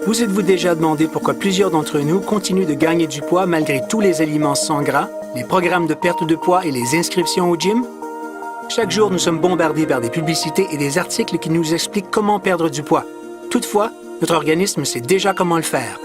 Vous êtes-vous déjà demandé pourquoi plusieurs d'entre nous continuent de gagner du poids malgré tous les aliments sans gras, les programmes de perte de poids et les inscriptions au gym? Chaque jour, nous sommes bombardés par des publicités et des articles qui nous expliquent comment perdre du poids. Toutefois, notre organisme sait déjà comment le faire.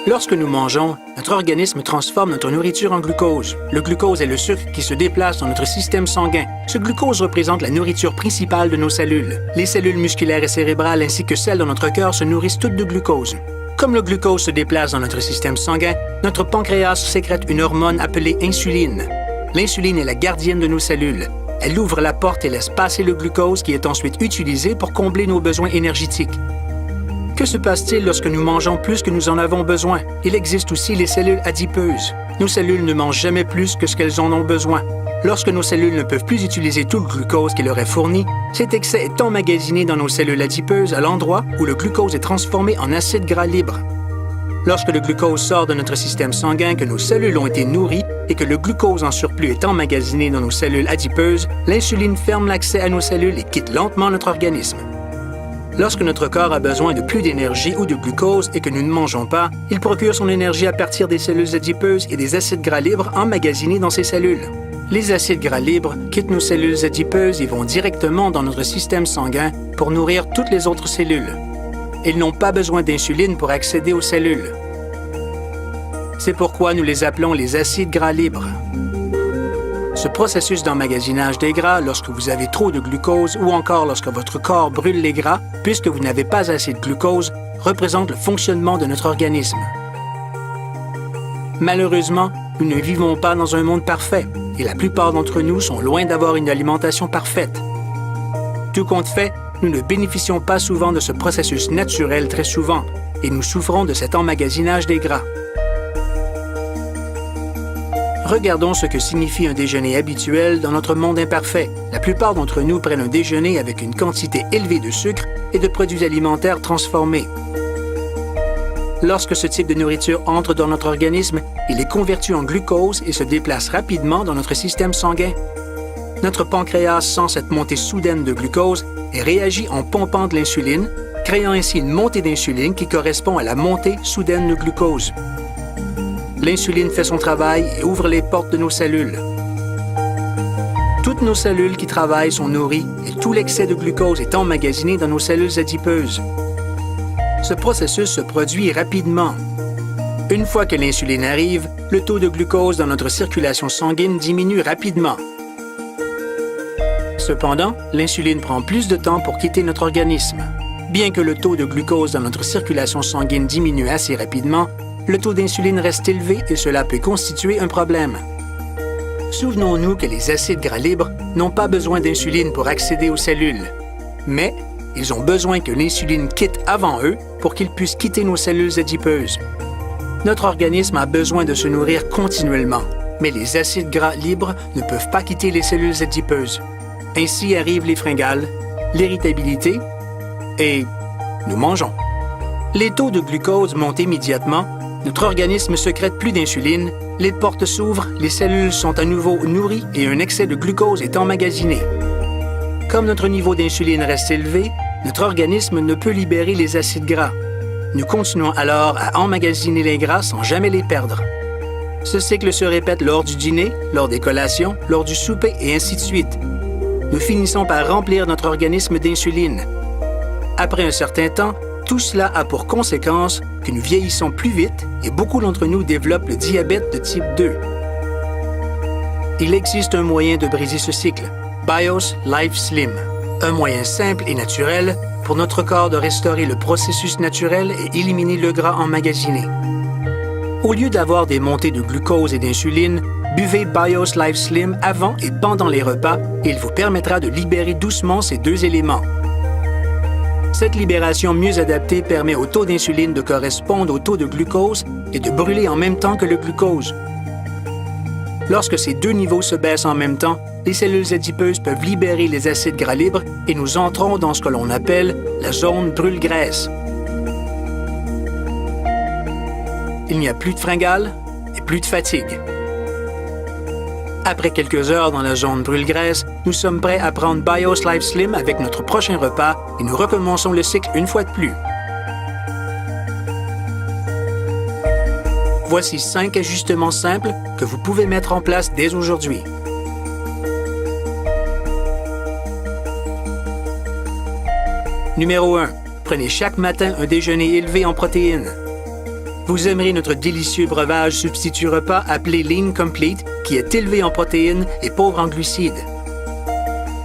Lorsque nous mangeons, notre organisme transforme notre nourriture en glucose. Le glucose est le sucre qui se déplace dans notre système sanguin. Ce glucose représente la nourriture principale de nos cellules. Les cellules musculaires et cérébrales ainsi que celles dans notre cœur se nourrissent toutes de glucose. Comme le glucose se déplace dans notre système sanguin, notre pancréas sécrète une hormone appelée insuline. L'insuline est la gardienne de nos cellules. Elle ouvre la porte et laisse passer le glucose qui est ensuite utilisé pour combler nos besoins énergétiques. Que se passe-t-il lorsque nous mangeons plus que nous en avons besoin? Il existe aussi les cellules adipeuses. Nos cellules ne mangent jamais plus que ce qu'elles en ont besoin. Lorsque nos cellules ne peuvent plus utiliser tout le glucose qui leur est fourni, cet excès est emmagasiné dans nos cellules adipeuses à l'endroit où le glucose est transformé en acide gras libre. Lorsque le glucose sort de notre système sanguin, que nos cellules ont été nourries et que le glucose en surplus est emmagasiné dans nos cellules adipeuses, l'insuline ferme l'accès à nos cellules et quitte lentement notre organisme. Lorsque notre corps a besoin de plus d'énergie ou de glucose et que nous ne mangeons pas, il procure son énergie à partir des cellules adipeuses et des acides gras libres emmagasinés dans ces cellules. Les acides gras libres quittent nos cellules adipeuses et vont directement dans notre système sanguin pour nourrir toutes les autres cellules. Ils n'ont pas besoin d'insuline pour accéder aux cellules. C'est pourquoi nous les appelons les acides gras libres. Ce processus d'emmagasinage des gras, lorsque vous avez trop de glucose ou encore lorsque votre corps brûle les gras, puisque vous n'avez pas assez de glucose, représente le fonctionnement de notre organisme. Malheureusement, nous ne vivons pas dans un monde parfait et la plupart d'entre nous sont loin d'avoir une alimentation parfaite. Tout compte fait, nous ne bénéficions pas souvent de ce processus naturel très souvent et nous souffrons de cet emmagasinage des gras. Regardons ce que signifie un déjeuner habituel dans notre monde imparfait. La plupart d'entre nous prennent un déjeuner avec une quantité élevée de sucre et de produits alimentaires transformés. Lorsque ce type de nourriture entre dans notre organisme, il est converti en glucose et se déplace rapidement dans notre système sanguin. Notre pancréas sent cette montée soudaine de glucose et réagit en pompant de l'insuline, créant ainsi une montée d'insuline qui correspond à la montée soudaine de glucose. L'insuline fait son travail et ouvre les portes de nos cellules. Toutes nos cellules qui travaillent sont nourries et tout l'excès de glucose est emmagasiné dans nos cellules adipeuses. Ce processus se produit rapidement. Une fois que l'insuline arrive, le taux de glucose dans notre circulation sanguine diminue rapidement. Cependant, l'insuline prend plus de temps pour quitter notre organisme. Bien que le taux de glucose dans notre circulation sanguine diminue assez rapidement, le taux d'insuline reste élevé et cela peut constituer un problème. Souvenons-nous que les acides gras libres n'ont pas besoin d'insuline pour accéder aux cellules, mais ils ont besoin que l'insuline quitte avant eux pour qu'ils puissent quitter nos cellules adipeuses. Notre organisme a besoin de se nourrir continuellement, mais les acides gras libres ne peuvent pas quitter les cellules adipeuses. Ainsi arrivent les fringales, l'irritabilité et nous mangeons. Les taux de glucose montent immédiatement. Notre organisme sécrète plus d'insuline, les portes s'ouvrent, les cellules sont à nouveau nourries et un excès de glucose est emmagasiné. Comme notre niveau d'insuline reste élevé, notre organisme ne peut libérer les acides gras. Nous continuons alors à emmagasiner les gras sans jamais les perdre. Ce cycle se répète lors du dîner, lors des collations, lors du souper et ainsi de suite. Nous finissons par remplir notre organisme d'insuline. Après un certain temps, tout cela a pour conséquence que nous vieillissons plus vite et beaucoup d'entre nous développent le diabète de type 2. Il existe un moyen de briser ce cycle, BIOS Life Slim, un moyen simple et naturel pour notre corps de restaurer le processus naturel et éliminer le gras emmagasiné. Au lieu d'avoir des montées de glucose et d'insuline, buvez BIOS Life Slim avant et pendant les repas et il vous permettra de libérer doucement ces deux éléments. Cette libération mieux adaptée permet au taux d'insuline de correspondre au taux de glucose et de brûler en même temps que le glucose. Lorsque ces deux niveaux se baissent en même temps, les cellules adipeuses peuvent libérer les acides gras libres et nous entrons dans ce que l'on appelle la zone brûle-graisse. Il n'y a plus de fringales et plus de fatigue. Après quelques heures dans la zone brûle-graisse, Nous sommes prêts à prendre BIOS Life Slim avec notre prochain repas et nous recommençons le cycle une fois de plus. Voici 5 ajustements simples que vous pouvez mettre en place dès aujourd'hui. Numéro 1. Prenez chaque matin un déjeuner élevé en protéines. Vous aimerez notre délicieux breuvage substitut repas appelé Lean Complete, qui est élevé en protéines et pauvre en glucides.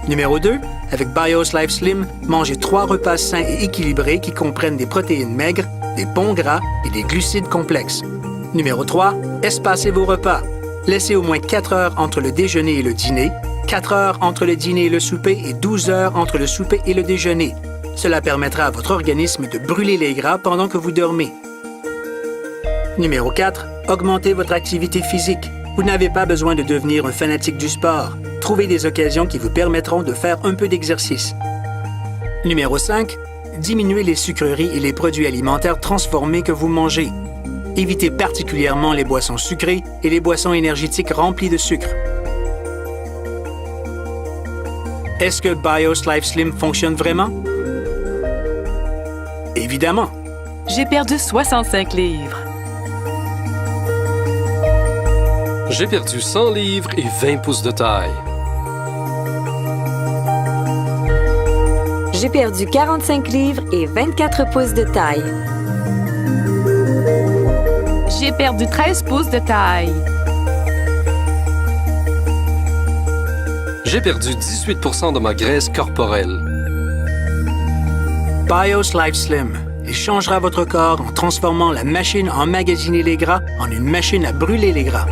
Numéro 2. Avec BIOS Life Slim, mangez 3 repas sains et équilibrés qui comprennent des protéines maigres, des bons gras et des glucides complexes. Numéro 3. Espacez vos repas. Laissez au moins 4 heures entre le déjeuner et le dîner, 4 heures entre le dîner et le souper et 12 heures entre le souper et le déjeuner. Cela permettra à votre organisme de brûler les gras pendant que vous dormez. Numéro 4. Augmentez votre activité physique. Vous n'avez pas besoin de devenir un fanatique du sport. Trouvez des occasions qui vous permettront de faire un peu d'exercice. Numéro 5. Diminuez les sucreries et les produits alimentaires transformés que vous mangez. Évitez particulièrement les boissons sucrées et les boissons énergétiques remplies de sucre. Est-ce que BIOS Life Slim fonctionne vraiment? Évidemment. J'ai perdu 65 livres. J'ai perdu 100 livres et 20 pouces de taille. J'ai perdu 45 livres et 24 pouces de taille. J'ai perdu 13 pouces de taille. J'ai perdu 18 % de ma graisse corporelle. BIOS Life Slim. Il changera votre corps en transformant la machine à emmagasiner les gras en une machine à brûler les gras.